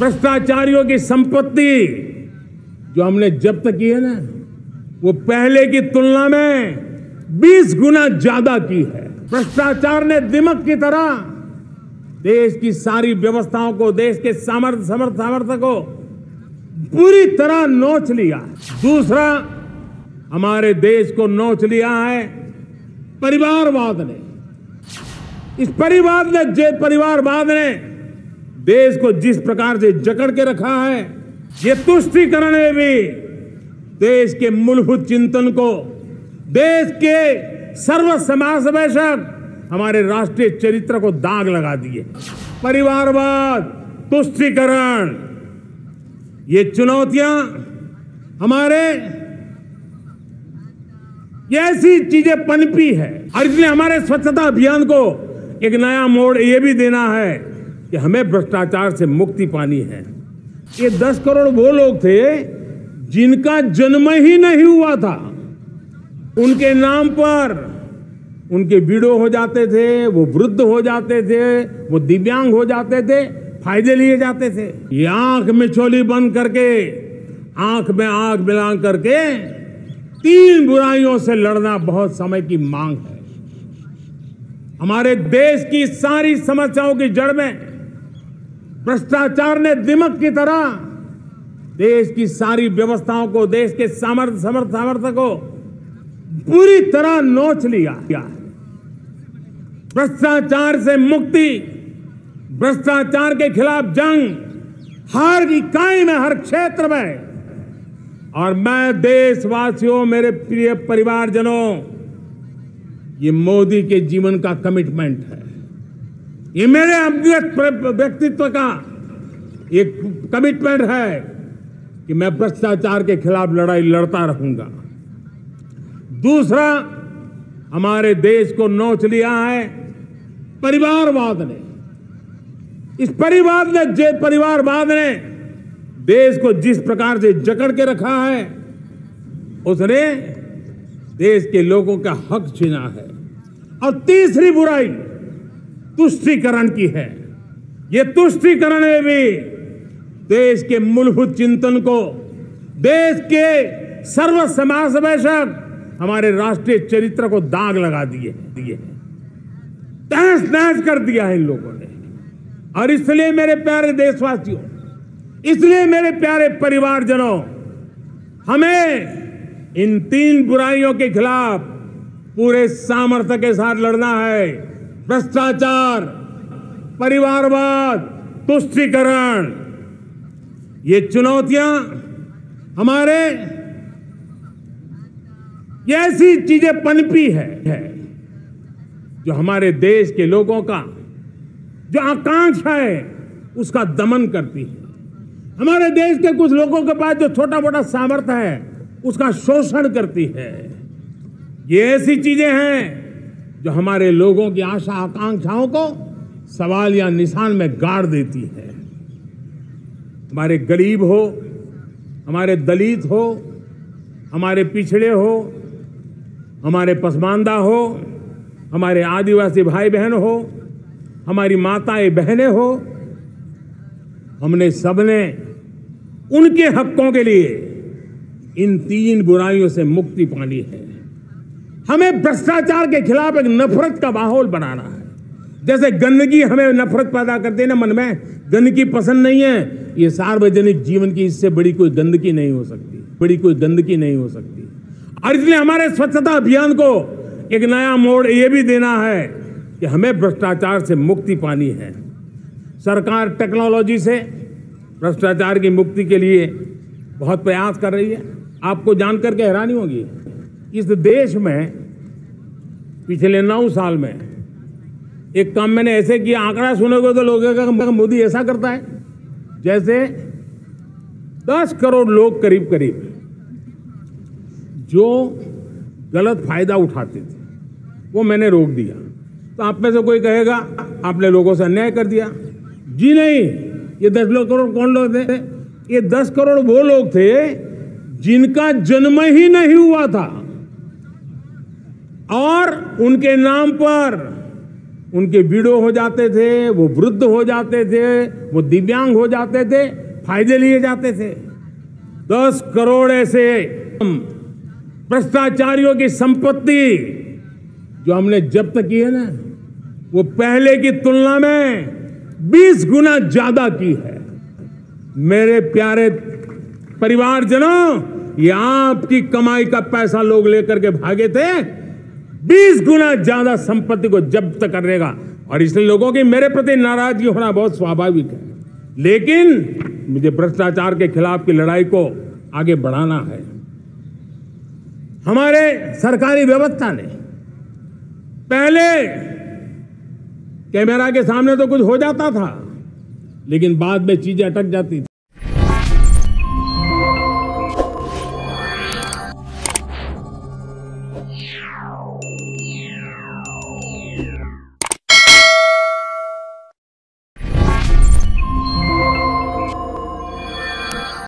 भ्रष्टाचारियों की संपत्ति जो हमने जब्त की है ना, वो पहले की तुलना में 20 गुना ज्यादा की है। भ्रष्टाचार ने दिमक की तरह देश की सारी व्यवस्थाओं को, देश के सामर्थ्य को पूरी तरह नोच लिया। दूसरा, हमारे देश को नोच लिया है परिवारवाद ने। इस परिवारवाद ने देश को जिस प्रकार से जकड़ के रखा है, ये तुष्टीकरण में भी देश के मूलभूत चिंतन को, देश के सर्वसमावेशक हमारे राष्ट्रीय चरित्र को दाग लगा दिए। परिवारवाद, तुष्टीकरण, ये चुनौतियां हमारे ये ऐसी चीजें पनपी है, और इसलिए हमारे स्वच्छता अभियान को एक नया मोड़ ये भी देना है कि हमें भ्रष्टाचार से मुक्ति पानी है। ये 10 करोड़ वो लोग थे जिनका जन्म ही नहीं हुआ था, उनके नाम पर उनके विडो हो जाते थे, वो वृद्ध हो जाते थे, वो दिव्यांग हो जाते थे, फायदे लिए जाते थे। ये आंख में चोली बंद करके, आंख में आंख मिला करके 3 बुराइयों से लड़ना बहुत समय की मांग है। हमारे देश की सारी समस्याओं की जड़ में भ्रष्टाचार ने दिमक की तरह देश की सारी व्यवस्थाओं को, देश के सामर्थ्य को पूरी तरह नोच लिया। भ्रष्टाचार से मुक्ति, भ्रष्टाचार के खिलाफ जंग हर इकाई में, हर क्षेत्र में। और मैं देशवासियों, मेरे प्रिय परिवारजनों, ये मोदी के जीवन का कमिटमेंट है, ये मेरे व्यक्तित्व का एक कमिटमेंट है कि मैं भ्रष्टाचार के खिलाफ लड़ाई लड़ता रहूंगा। दूसरा, हमारे देश को नोच लिया है परिवारवाद ने। इस परिवारवाद ने देश को जिस प्रकार से जकड़ के रखा है, उसने देश के लोगों का हक छीना है। और तीसरी बुराई तुष्टीकरण की है। ये तुष्टीकरण में भी देश के मूलभूत चिंतन को, देश के सर्वसमावेशक हमारे राष्ट्रीय चरित्र को दाग लगा दिए, तहस नहस कर दिया है इन लोगों ने। और इसलिए मेरे प्यारे देशवासियों, इसलिए मेरे प्यारे परिवारजनों, हमें इन 3 बुराइयों के खिलाफ पूरे सामर्थ्य के साथ लड़ना है। भ्रष्टाचार, परिवारवाद, तुष्टीकरण, ये चुनौतियां हमारे ये ऐसी चीजें पनपी है जो हमारे देश के लोगों का जो आकांक्षा है उसका दमन करती है। हमारे देश के कुछ लोगों के पास जो छोटा मोटा सामर्थ्य है उसका शोषण करती है। ये ऐसी चीजें हैं जो हमारे लोगों की आशा आकांक्षाओं को सवाल या निशान में गाड़ देती है। हमारे गरीब हो, हमारे दलित हो, हमारे पिछड़े हो, हमारे पसमानदा हो, हमारे आदिवासी भाई बहन हो, हमारी माताएं बहनें हो, हमने सबने उनके हकों के लिए इन 3 बुराइयों से मुक्ति पानी है। हमें भ्रष्टाचार के खिलाफ एक नफरत का माहौल बनाना है। जैसे गंदगी हमें नफरत पैदा करती है ना मन में, गंदगी पसंद नहीं है, ये सार्वजनिक जीवन की इससे बड़ी कोई गंदगी नहीं हो सकती, और इसलिए हमारे स्वच्छता अभियान को एक नया मोड़ ये भी देना है कि हमें भ्रष्टाचार से मुक्ति पानी है। सरकार टेक्नोलॉजी से भ्रष्टाचार की मुक्ति के लिए बहुत प्रयास कर रही है। आपको जानकर के हैरानी होगी, इस देश में पिछले 9 साल में एक काम मैंने ऐसे किया, आंकड़ा सुनोगे तो लोगों का मोदी ऐसा करता है जैसे 10 करोड़ लोग करीब जो गलत फायदा उठाते थे वो मैंने रोक दिया। तो आप में से कोई कहेगा आपने लोगों से अन्याय कर दिया। जी नहीं, ये 10 करोड़ कौन लोग थे? ये 10 करोड़ वो लोग थे जिनका जन्म ही नहीं हुआ था और उनके नाम पर उनके विडो हो जाते थे, वो वृद्ध हो जाते थे, वो दिव्यांग हो जाते थे, फायदे लिए जाते थे। 10 करोड़ ऐसे भ्रष्टाचारियों की संपत्ति जो हमने जब्त की है ना, वो पहले की तुलना में 20 गुना ज्यादा की है। मेरे प्यारे परिवारजनों, ये आपकी कमाई का पैसा लोग लेकर के भागे थे। 20 गुना ज्यादा संपत्ति को जब्त करने का, और इसलिए लोगों की मेरे प्रति नाराजगी होना बहुत स्वाभाविक है। लेकिन मुझे भ्रष्टाचार के खिलाफ की लड़ाई को आगे बढ़ाना है। हमारे सरकारी व्यवस्था ने पहले कैमरा के सामने तो कुछ हो जाता था, लेकिन बाद में चीजें अटक जाती थी।